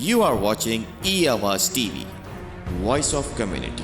You are watching E-Awaaz TV, Voice of Community.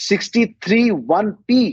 63(1)P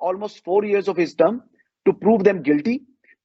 almost 4 years of his term to prove them guilty.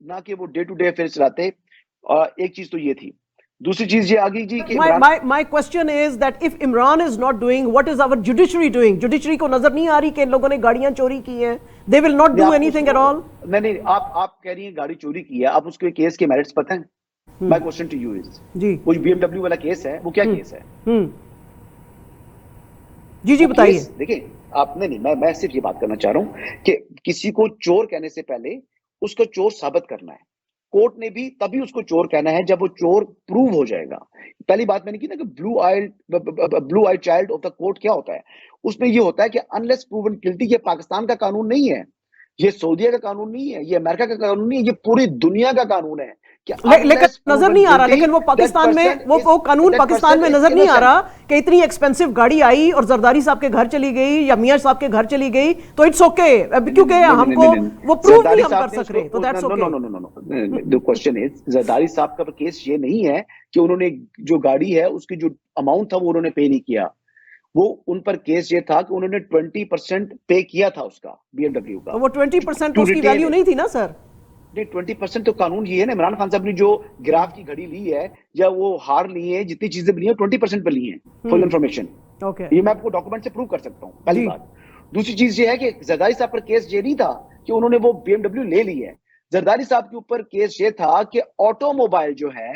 نہ کہ وہ day to day affairs چلاتے. ایک چیز تو یہ تھی. دوسری چیز یہ آگئی جی کہ my question is that if Imran is not doing, what is our judiciary doing? Judiciary کو نظر نہیں آ رہی کہ ان لوگوں نے گاڑیاں چوری کی ہیں. They will not do anything at all. نہیں, آپ کہہ رہی ہیں گاڑی چوری کی ہے, آپ اس کے کیس کے میرٹس پتہ ہیں؟ My question to you is, جی وہ BMW والا کیس ہے, وہ کیا کیس ہے؟ جی بتائیے. دیکھیں آپ, نہیں میں صرف یہ بات کرنا چاہ رہا ہوں کہ کسی کو چور کہنے سے پہلے اس کو چور ثابت کرنا ہے. کورٹ نے بھی تبھی اس کو چور کہنا ہے جب وہ چور پروو ہو جائے گا. پہلی بات میں نے کی نا کہ بلو آئی چائلڈ آف دا کورٹ کیا ہوتا ہے, اس میں یہ ہوتا ہے کہ انلیس پروون گلٹی. یہ پاکستان کا قانون نہیں ہے, یہ سعودیہ کا قانون نہیں ہے, یہ امریکہ کا قانون نہیں ہے, یہ پوری دنیا کا قانون ہے. لیکن نظر نہیں آ رہا, لیکن وہ پاکستان میں وہ قانون پاکستان میں نظر نہیں آ رہا کہ اتنی ایکسپینسو گاڑی آئی اور زرداری صاحب کے گھر چلی گئی یا میاں صاحب کے گھر چلی گئی تو اٹس اوکے, کیونکہ ہم کو وہ پروو نہیں ہم کر سک رہے, تو دیٹس اوکے. دی کوسچن از, زرداری صاحب کا کیس یہ نہیں ہے کہ انہوں نے جو گاڑی ہے اس کی جو اماؤنٹ تھا وہ انہوں نے پے نہیں کیا. وہ ان پر کیس یہ تھا کہ انہوں نے 20% پے کیا تھا اس کا, BMW کا. وہ 20% اس کی ویلیو نہیں تھی نا سر. نہیں, 20% تو قانون یہ ہے نا. عمران خان صاحب نے جو گراف کی گھڑی لی ہے یا وہ ہار لی ہے, جتنی چیزیں لی ہیں 20% پہ لی ہیں. فل انفارمیشن یہ میں آپ کو ڈاکومنٹ سے پروو کر سکتا ہوں, پہلی بات. دوسری چیز یہ ہے کہ زرداری صاحب پر کیس یہ نہیں تھا کہ انہوں نے وہ BMW لے لی ہے. زرداری صاحب کے اوپر کیس یہ تھا کہ آٹو موبائل جو ہے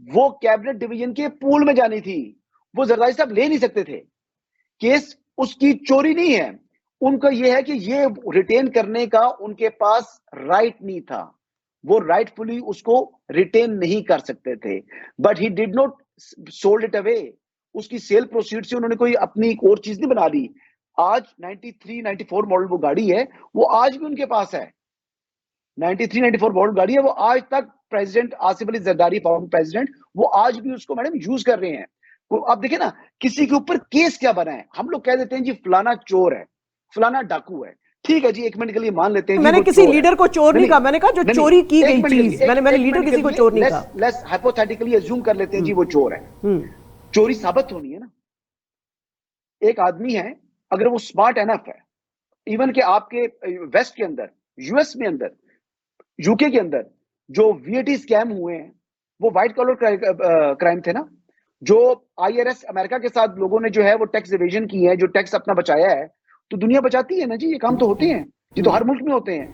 وہ کیبنٹ ڈویژن کے پول میں جانی تھی, وہ زرداری صاحب لے نہیں سکتے تھے. کیس اس کی چوری نہیں ہے, ان کا یہ ہے کہ یہ ریٹین کرنے کا ان کے پاس رائٹ نہیں تھا, وہ رائٹ فلی اس کو ریٹین نہیں کر سکتے تھے. But he did not sold it away. اس کی سیل پروسیڈ سے انہوں نے کوئی اپنی ایک اور چیز نہیں بنا لی. آج 93-94 ماڈل وہ گاڑی ہے, وہ آج بھی ان کے پاس ہے. 93-94 ماڈل گاڑی ہے, وہ آج تک president Asif Ali Zardari, farmer president, وہ آج بھی اس کو میڈم یوز کر رہے ہیں. آپ دیکھیں نا کسی کے اوپر کیس کیا بنا ہے. ہم لوگ کہہ دیتے ہیں جی فلانا چور ہے, فلانا ڈاکو ہے, ٹھیک ہے جی, ایک منٹ کے لیے مان لیتے ہیں. میں نے کسی لیڈر کو چور نہیں کہا, میں نے کہا جو چوری کی گئی چیز, میں نے لیڈر کسی کو چور نہیں کہا. لیٹس ہائپوتھیٹیکلی اسیوم کر لیتے ہیں جی وہ چور ہے. چوری ثابت ہونی ہے نا. ایک آدمی ہے اگر وہ اسمارٹ انف ہے, ایون کہ آپ کے ویسٹ کے اندر, یو ایس میں اندر, یو کے اندر جو VAT اسکیم ہوئے ہیں وہ وائٹ کالر کرائم تھے نا, جو IRS امریکہ کے ساتھ لوگوں نے جو ہے وہ ٹیکس ایویژن کی ہے, جو ٹیکس اپنا بچایا ہے, تو دنیا بچاتی ہے نا جی. یہ کام تو ہوتے ہیں, یہ تو ہر ملک میں ہوتے ہیں.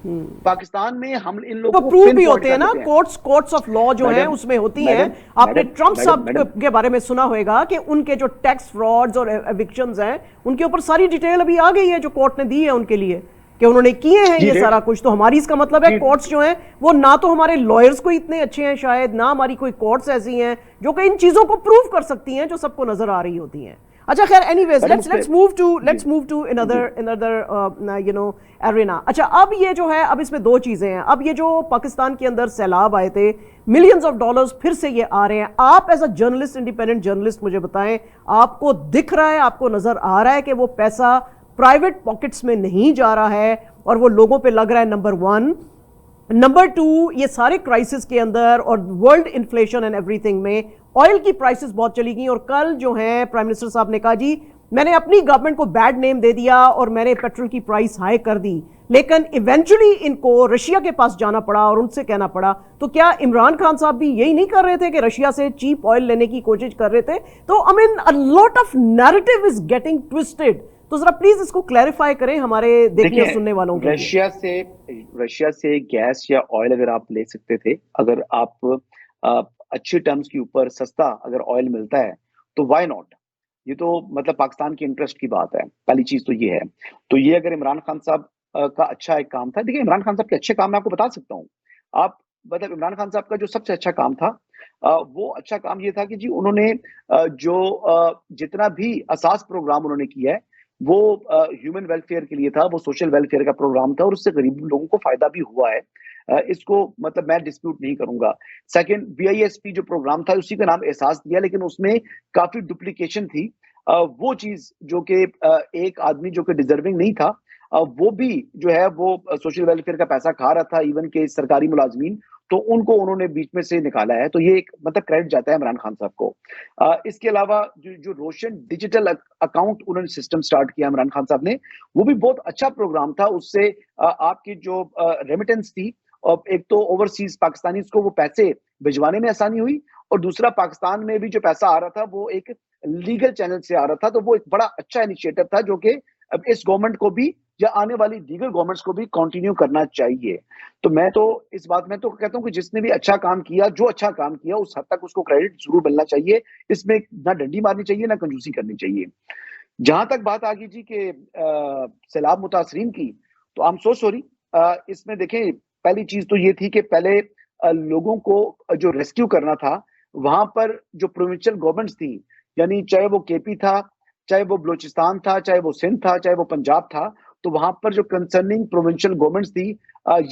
پاکستان میں ہم ان لوگوں کو پروف بھی ہوتے ہیں نا, کورٹس آف لا جو ہیں اس میں ہوتی ہیں. آپ نے ٹرمپ صاحب کے بارے میں سنا ہوئے گا کہ ان کے جو ٹیکس فراڈز اور ایوکشنز ہیں ان کے اوپر ساری ڈیٹیل ابھی آ گئی ہے جو کورٹ نے دی ہے ان کے لیے کہ انہوں نے کیے ہیں یہ سارا کچھ. تو ہماری اس کا مطلب ہے کورٹس جو ہیں وہ نہ تو ہمارے لائرز کو اتنے اچھے ہیں شاید, نہ ہماری کوئی کورٹس ایسی ہیں جو کہ ان چیزوں کو پروف کر سکتی ہیں جو سب کو نظر آ رہی ہوتی ہیں. اچھا خیر, anyways let's move to another arena. اچھا اب یہ جو ہے, اب اس میں دو چیزیں ہیں. اب یہ جو پاکستان کے اندر سیلاب آئے تھے, ملینز آف ڈالرز پھر سے یہ آ رہے ہیں. آپ as a journalist, independent journalist, مجھے بتائیں آپ کو دکھ رہا ہے, آپ کو نظر آ رہا ہے کہ وہ پیسہ پرائیویٹ پاکٹس میں نہیں جا رہا ہے اور وہ لوگوں پہ لگ رہا ہے؟ نمبر 1. نمبر 2, یہ سارے کرائسس کے اندر اور world inflation and every thing میں آئل کی پرائسز بہت چلی گئیں, اور کل جو ہیں پرائم منسٹر صاحب نے کہا جی میں نے اپنی گورنمنٹ کو بیڈ نیم دے دیا اور میں نے پیٹرول کی پرائس ہائی کر دی, لیکن ایونچولی ان کو رشیا کے پاس جانا پڑا اور ان سے کہنا پڑا. تو کیا عمران خان صاحب بھی یہی نہیں کر رہے تھے کہ رشیا سے چیپ آئل لینے کی کوشش کر رہے تھے؟ تو I mean a lot of narrative is getting twisted. تو ذرا پلیز اس کو کلیریفائی کریں ہمارے دیکھنے اور سننے والوں کے. رشیا سے گیس یا آئل اگر آپ لے سکتے تھے, اگر آپ اچھے ٹرمز کے اوپر سستا اگر آئل ملتا ہے تو وائی ناٹ. یہ تو مطلب پاکستان کے انٹرسٹ کی بات ہے, پہلی چیز تو یہ ہے. تو یہ اگر عمران خان صاحب کا اچھا ایک کام تھا. دیکھیں عمران خان صاحب کے اچھے کام میں آپ کو بتا سکتا ہوں. آپ مطلب عمران خان صاحب کا جو سب سے اچھا کام تھا, وہ اچھا کام یہ تھا کہ جی انہوں نے جو جتنا بھی اساس پروگرام انہوں نے کیا ہے وہ ہیومن ویلفیئر کے لیے تھا, وہ سوشل ویلفیئر کا پروگرام تھا, اور اس سے غریب لوگوں کو فائدہ بھی ہوا ہے. اس کو مطلب میں ڈسپیوٹ نہیں کروں گا. سیکنڈ, BISP جو پروگرام تھا اسی کا نام احساس دیا, لیکن اس میں کافی ڈپلیکیشن تھی. وہ چیز جو کہ ایک آدمی جو کہ ڈیزرونگ نہیں تھا وہ بھی جو ہے وہ سوشل ویلفیئر کا پیسہ کھا رہا تھا, ایون کہ سرکاری ملازمین, تو ان کو انہوں نے بیچ میں سے نکالا ہے. تو یہ ایک مطلب کریڈٹ جاتا ہے عمران خان صاحب کو. اس کے علاوہ جو روشن ڈیجیٹل اکاؤنٹ انہوں نے سسٹم سٹارٹ کیا عمران خان صاحب نے, وہ بھی بہت اچھا پروگرام تھا. اس سے آپ کی جو ریمیٹنس تھی اور ایک تو اوورسیز پاکستانی کو وہ پیسے بھجوانے میں آسانی ہوئی, اور دوسرا پاکستان میں بھی جو پیسہ آ رہا تھا وہ ایک لیگل چینل سے آ رہا تھا. تو وہ ایک بڑا اچھا انیشیٹو تھا جو کہ اب اس گورنمنٹ کو بھی یا آنے والی دیگر گورنمنٹس کو بھی کنٹینیو کرنا چاہیے. تو میں تو اس بات میں تو کہتا ہوں کہ جس نے بھی اچھا کام کیا, جو اچھا کام کیا اس حد تک اس کو کریڈٹ ضرور ملنا چاہیے. اس میں نہ ڈنڈی مارنی چاہیے نہ کنجوسی کرنی چاہیے. جہاں تک بات آ گئی جی کہ سیلاب متاثرین کی, تو آئی ایم سو سوری. اس میں دیکھیں پہلی چیز تو یہ تھی کہ پہلے لوگوں کو جو ریسکیو کرنا تھا وہاں پر جو پروونشل گورنمنٹس تھی, یعنی چاہے وہ کے پی تھا, چاہے وہ بلوچستان تھا, چاہے وہ سندھ تھا, چاہے وہ پنجاب تھا, تو وہاں پر جو کنسرننگ پروونشل گورنمنٹس تھی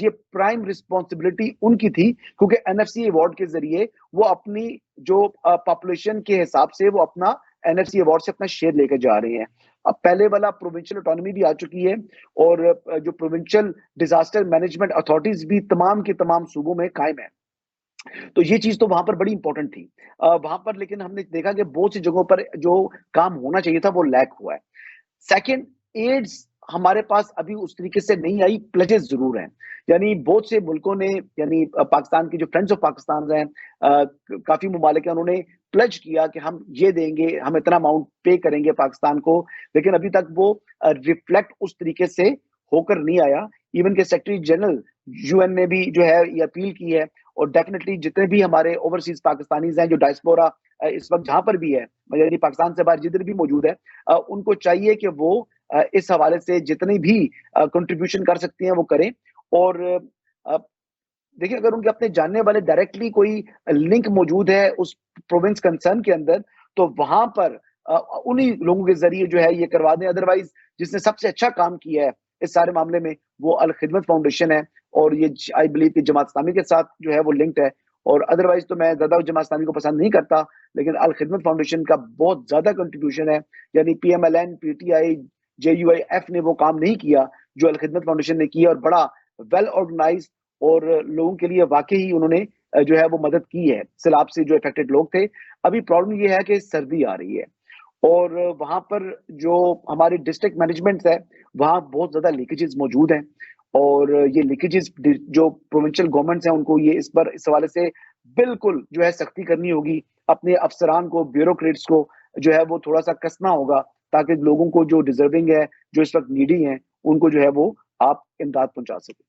یہ پرائم رسپانسبلٹی ان کی تھی, کیونکہ این ایف سی ایوارڈ کے ذریعے وہ اپنی جو پاپولیشن کے حساب سے وہ اپنا این ایف سی ایوارڈ سے اپنا شیئر لے کے جا رہے ہیں. اب پہلے والا پروونشل اٹانومی بھی آ چکی ہے, اور جو پروونشل ڈیزاسٹر مینجمنٹ اتھارٹیز بھی تمام کے تمام صوبوں میں قائم ہیں. تو یہ چیز تو وہاں پر بڑی امپورٹنٹ تھی وہاں پر, لیکن ہم نے دیکھا کہ بہت سی جگہوں پر جو کام ہونا چاہیے تھا وہ لیک ہوا ہے. سیکنڈ, ایڈز ہمارے پاس ابھی اس طریقے سے نہیں آئی, پلیجز ضرور ہیں. یعنی بہت سے ملکوں نے, یعنی پاکستان کی جو فرینڈز آف پاکستان ہیں, کافی ممالک ہیں, انہوں نے پلیج کیا کہ ہم یہ دیں گے, ہم اتنا اماؤنٹ پے کریں گے پاکستان کو, لیکن ابھی تک وہ ریفلیکٹ اس طریقے سے ہو کر نہیں آیا. ایون کہ سیکرٹری جنرل یو این نے بھی جو ہے یہ اپیل کی ہے, اور ڈیفینیٹلی جتنے بھی ہمارے اوورسیز پاکستانیز ہیں جو ڈائسپورا اس وقت جہاں پر بھی ہے, یعنی پاکستان سے باہر جدھر بھی موجود ہے, ان کو چاہیے کہ وہ اس حوالے سے جتنی بھی کنٹریبیوشن کر سکتے ہیں وہ کریں. اور دیکھیں اگر ان کے اپنے جاننے والے ڈائریکٹلی کوئی لنک موجود ہے اس پروونس کنسرن کے اندر, تو وہاں پر انہی لوگوں کے ذریعے جو ہے یہ کروا دیں. ادروائز جس نے سب سے اچھا کام کیا ہے اس سارے معاملے میں وہ الخدمت فاؤنڈیشن ہے, اور یہ آئی بلیو کہ جماعت اسلامی کے ساتھ جو ہے وہ لنکڈ ہے. اور ادروائز تو میں زیادہ جماعت اسلامی کو پسند نہیں کرتا, لیکن الخدمت فاؤنڈیشن کا بہت زیادہ کنٹریبیوشن ہے. یعنی P M L N, P T I, J U I F نے وہ کام نہیں کیا جو الخدمت فاؤنڈیشن نے کیا, اور بڑا ویل آرگنائز, اور لوگوں کے لیے واقعی انہوں نے جو ہے وہ مدد کی ہے. سیلاب سے جو افیکٹڈ لوگ تھے, ابھی پرابلم یہ ہے کہ سردی آ رہی ہے, اور وہاں پر جو ہماری ڈسٹرکٹ مینجمنٹ ہے وہاں بہت زیادہ لیکیجز موجود ہیں, اور یہ لیکیجز جو پروونشل گورنمنٹس ہیں ان کو یہ اس پر اس حوالے سے بالکل جو ہے سختی کرنی ہوگی. اپنے افسران کو, بیوروکریٹس کو جو ہے وہ تھوڑا سا کسنا ہوگا, تاکہ لوگوں کو جو ڈیزرونگ ہے, جو اس وقت نیڈی ہیں, ان کو جو ہے وہ آپ امداد پہنچا سکیں.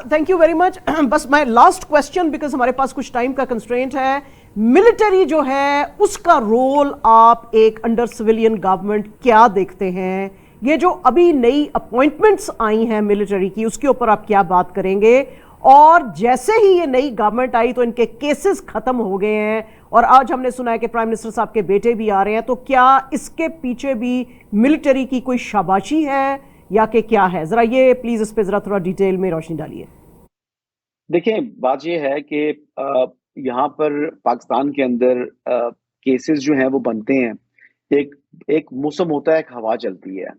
تھینک یو ویری مچ. بس مائی لاسٹ کوشچن, بیکاز ہمارے پاس کچھ ٹائم کا کنسٹرینٹ ہے. ملٹری جو ہے اس کا رول آپ ایک انڈر سویلین گورنمنٹ کیا دیکھتے ہیں؟ یہ جو ابھی نئی اپوائنٹمنٹس آئی ہیں ملٹری کی, اس کے اوپر آپ کیا بات کریں گے؟ اور جیسے ہی یہ نئی گورنمنٹ آئی تو ان کے کیسز ختم ہو گئے ہیں, اور آج ہم نے سنا ہے کہ پرائم منسٹر صاحب کے بیٹے بھی آ رہے ہیں, تو کیا اس کے پیچھے بھی ملٹری کی کوئی شاباشی ہے یا کہ کیا ہے؟ ذرا یہ پلیز اس پہ ذرا تھوڑا ڈیٹیل میں روشنی ڈالیے. دیکھیں بات یہ ہے کہ یہاں پر پاکستان کے اندر کیسز جو ہیں وہ بنتے ہیں, ایک موسم ہوتا ہے, ایک ہوا چلتی ہے.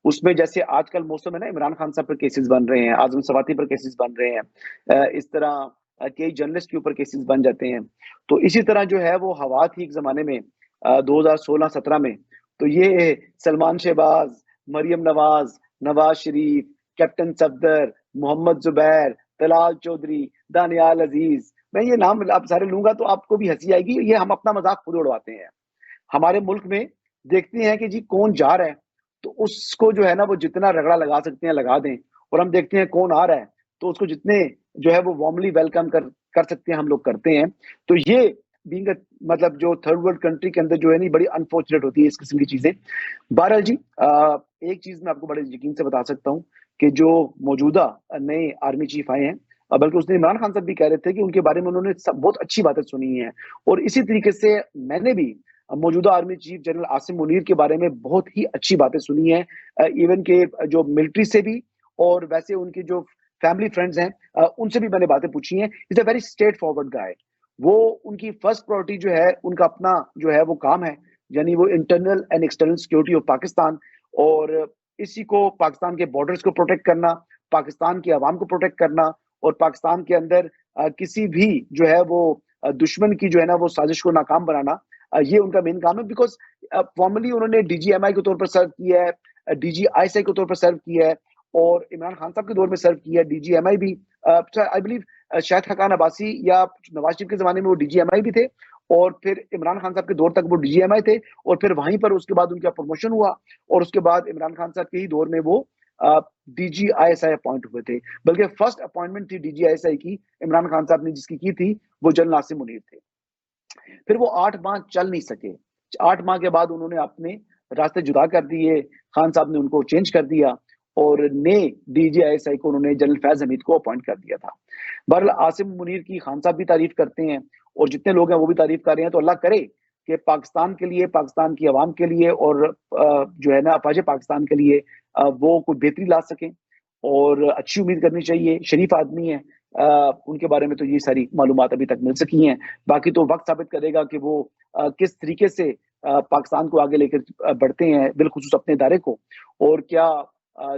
اس میں جیسے آج کل موسم ہے نا, عمران خان صاحب پر کیسز بن رہے ہیں, اعظم سواتی پر کیسز بن رہے ہیں, اس طرح کئی جرنلسٹ کے اوپر کیسز بن جاتے ہیں. تو اسی طرح جو ہے وہ ہوا تھی ایک زمانے میں 2016-17 میں, تو یہ سلمان شہباز, مریم نواز, نواز شریف, کیپٹن صفدر, محمد زبیر, طلال چودھری, دانیال عزیز, میں یہ نام آپ سارے لوں گا تو آپ کو بھی ہنسی آئے گی. یہ ہم اپنا مذاق خود اڑواتے ہیں. ہمارے ملک میں دیکھتے ہیں کہ جی کون جا رہا ہے تو اس کو جو ہے نا وہ جتنا رگڑا لگا سکتے ہیں لگا دیں, اور ہم دیکھتے ہیں کون آ رہا ہے تو اس کو جتنے جو ہے وہ وارملی ویلکم کر سکتے ہیں ہم لوگ کرتے ہیں. تو یہ بینگ مطلب جو تھرڈ ورلڈ کنٹری کے اندر جو ہے نا بڑی انفارچونیٹ ہوتی ہے اس قسم کی چیزیں. بہرحال جی ایک چیز میں آپ کو بڑے یقین سے بتا سکتا ہوں کہ جو موجودہ نئے آرمی چیف آئے ہیں, بلکہ اس نے عمران خان صاحب بھی کہہ رہے تھے کہ ان کے بارے میں انہوں نے بہت اچھی باتیں سنی ہیں, اور اسی طریقے سے میں نے بھی موجودہ army chief general Asim Munir کے بارے میں بہت ہی اچھی باتیں سنی ہیں. ایون کہ جو ملٹری سے بھی اور ویسے ان کے جو فیملی فرینڈز ہیں ان سے بھی میں نے باتیں پوچھی ہیں. از اے ویری اسٹریٹ فارورڈ گائے. وہ ان کی فرسٹ پرائورٹی جو ہے ان کا اپنا جو ہے وہ کام ہے, یعنی وہ internal and external security of Pakistan, اور اسی کو پاکستان کے بارڈرز کو پروٹیکٹ کرنا, پاکستان کی عوام کو پروٹیکٹ کرنا, اور پاکستان کے اندر کسی بھی جو ہے وہ دشمن کی جو ہے نا وہ سازش کو ناکام بنانا, یہ ان کا مین کام ہے. بیکاز فارملی انہوں نے ڈی جی ایم آئی کے طور پر سرو کیا ہے, ڈی جی آئی سی آئی کے طور پر سرو کیا ہے, اور عمران خان صاحب کے دور میں سرو کیا, ڈی جی ایم آئی بھی, آئی بلیو شاید حقان عباسی یا نواز شریف کے زمانے میں وہ ڈی جی ایم آئی بھی تھے, اور پھر عمران خان صاحب کے دور تک وہ ڈی جی ایم آئی تھے, اور پھر وہیں پر اس کے بعد ان کا پروموشن ہوا, اور اس کے بعد عمران خان صاحب کے ہی دور میں وہ D G I S I appoint ہوئے تھے. بلکہ فرسٹ اپوائنٹمنٹ تھی D G I S I کی عمران خان صاحب نے جس کی تھی وہ جنرل عاصم منیر تھے. پھر وہ 8 ماہ چل نہیں سکے, 8 ماہ کے بعد انہوں نے اپنے راستے جدا کر دیے, خان صاحب نے ان کو چینج کر دیا, اور نئے ڈی جی آئی ایس آئی کو انہوں نے جنرل فیض حمید کو اپوائنٹ کر دیا تھا. بہرحال عاصم منیر کی خان صاحب بھی تعریف کرتے ہیں, اور جتنے لوگ ہیں وہ بھی تعریف کر رہے ہیں. تو اللہ کرے کہ پاکستان کے لیے, پاکستان کی عوام کے لیے, اور جو ہے نا افواج پاکستان کے لیے وہ کوئی بہتری لا سکیں, اور اچھی امید کرنی چاہیے. شریف آدمی ہیں, ان کے بارے میں تو یہ ساری معلومات ابھی تک مل سکی ہیں. باقی تو وقت ثابت کرے گا کہ وہ کس طریقے سے پاکستان کو آگے لے کر بڑھتے ہیں, بالخصوص اپنے ادارے کو, اور کیا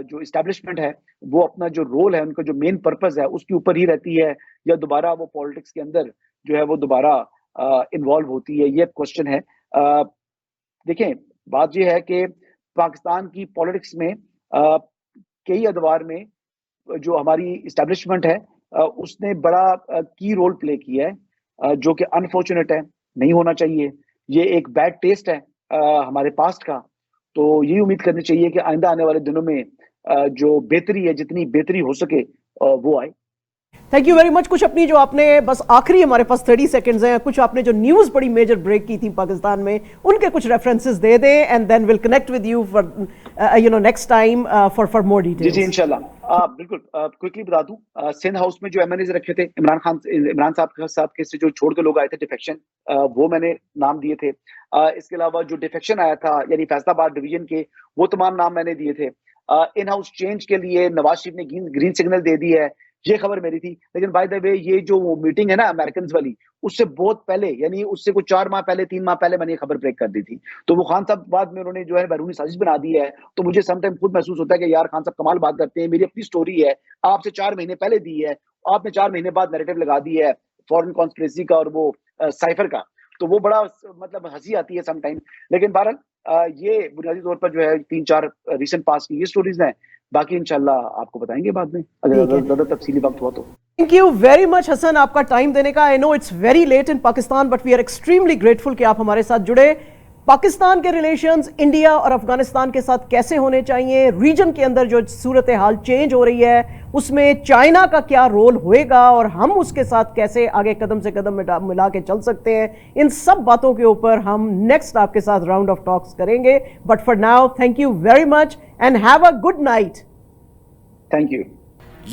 جو اسٹیبلشمنٹ ہے وہ اپنا جو رول ہے, ان کا جو مین پرپز ہے اس کے اوپر ہی رہتی ہے, یا دوبارہ وہ پالیٹکس کے اندر جو ہے وہ دوبارہ انوالو ہوتی ہے. یہ کوشچن ہے. دیکھیں بات یہ ہے کہ پاکستان کی پالیٹکس میں کئی ادوار میں جو ہماری اسٹیبلشمنٹ ہے اس نے بڑا کی رول پلے کیا ہے, جو کہ انفارچونیٹ ہے, نہیں ہونا چاہیے. یہ ایک بیڈ ٹیسٹ ہے ہمارے پاسٹ کا. تو یہ امید کرنی چاہیے کہ آئندہ آنے والے دنوں میں جو بہتری ہے, جتنی بہتری ہو سکے وہ آئے. تھینک یو ویری مچ. کچھ اپنی جو آپ نے بس آخری ہمارے پاس 30 سیکنڈز ہیں, کچھ آپ نے جو نیوز بڑی میجر بریک کی تھی پاکستان میں, ان کے کچھ ریفرنسز دے دیں, and then will connect with you for next time for more details. جی انشاءاللہ بالکل کوئکلی بتا دوں. سندھ ہاؤس میں جو ایم این ایز رکھے تھے عمران صاحب کے سے جو چھوڑ کے لوگ آئے تھے ڈیفیکشن, وہ میں نے نام دیے تھے. اس کے علاوہ جو ڈیفیکشن آیا تھا یعنی فیصل آباد ڈویژن کے, وہ تمام نام میں نے دیے تھے. ان ہاؤس چینج کے لیے نواز شریف نے گرین سگنل دے دی ہے, یہ خبر میری تھی. لیکن بائی دا وے یہ جو میٹنگ ہے نا امریکنز والی, اس سے بہت پہلے, یعنی اس سے کوئی 4 ماہ پہلے 3 ماہ پہلے میں نے یہ خبر بریک کر دی تھی. تو وہ خان صاحب بعد میں انہوں نے جو ہے بیرونی سازش بنا دی ہے. تو مجھے سم ٹائم خود محسوس ہوتا ہے کہ یار خان صاحب کمال بات کرتے ہیں, میری اپنی سٹوری ہے, آپ سے 4 مہینے پہلے دی ہے, آپ نے 4 مہینے بعد نیریٹو لگا دی ہے فورن کانسپریسی کا اور وہ سائفر کا. تو وہ بڑا مطلب ہنسی آتی ہے سم ٹائم. لیکن بہرحال یہ بنیادی طور پر جو ہے 3-4 ریسنٹ پاس کی یہ سٹوریز ہیں. باقی انشاءاللہ آپ کو بتائیں گے بعد میں اگر زیادہ تفصیلی وقت ہوا تو. Thank you very much Hassan, آپ کا ٹائم دینے کا. I know it's very late in Pakistan, but we are extremely grateful کہ آپ ہمارے ساتھ جڑے. پاکستان کے ریلیشنز انڈیا اور افغانستان کے ساتھ کیسے ہونے چاہیے, ریجن کے اندر جو صورتحال چینج ہو رہی ہے اس میں چائنا کا کیا رول ہوئے گا, اور ہم اس کے ساتھ کیسے آگے قدم سے قدم ملا کے چل سکتے ہیں, ان سب باتوں کے اوپر ہم نیکسٹ آپ کے ساتھ راؤنڈ آف ٹاکس کریں گے. But for now thank you very much and have a good night. Thank you.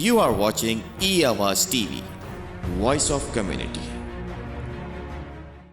You are watching E-Awaaz TV, Voice of Community.